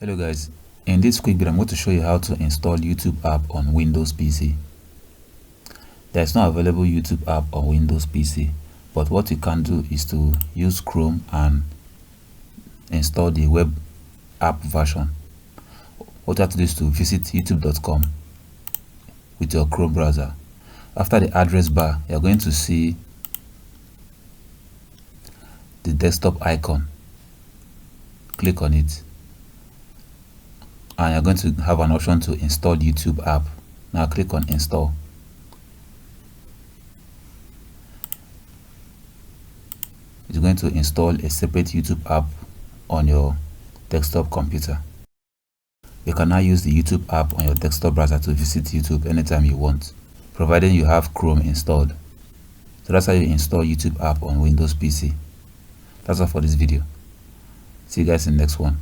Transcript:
Hello guys, in this quick video I'm going to show you how to install YouTube app on Windows PC. There is no available YouTube app on Windows PC, but what you can do is to use Chrome and install the web app version. What you have to do is to visit youtube.com with your Chrome browser. After the address bar, you're going to see the desktop icon. Click on it, and you're going to have an option to install YouTube app. Now click on install. It's going to install a separate YouTube app on your desktop computer. You can now use the YouTube app on your desktop browser to visit YouTube anytime you want, providing you have Chrome installed. So that's how you install YouTube app on Windows PC. That's all for this video. See you guys in the next one.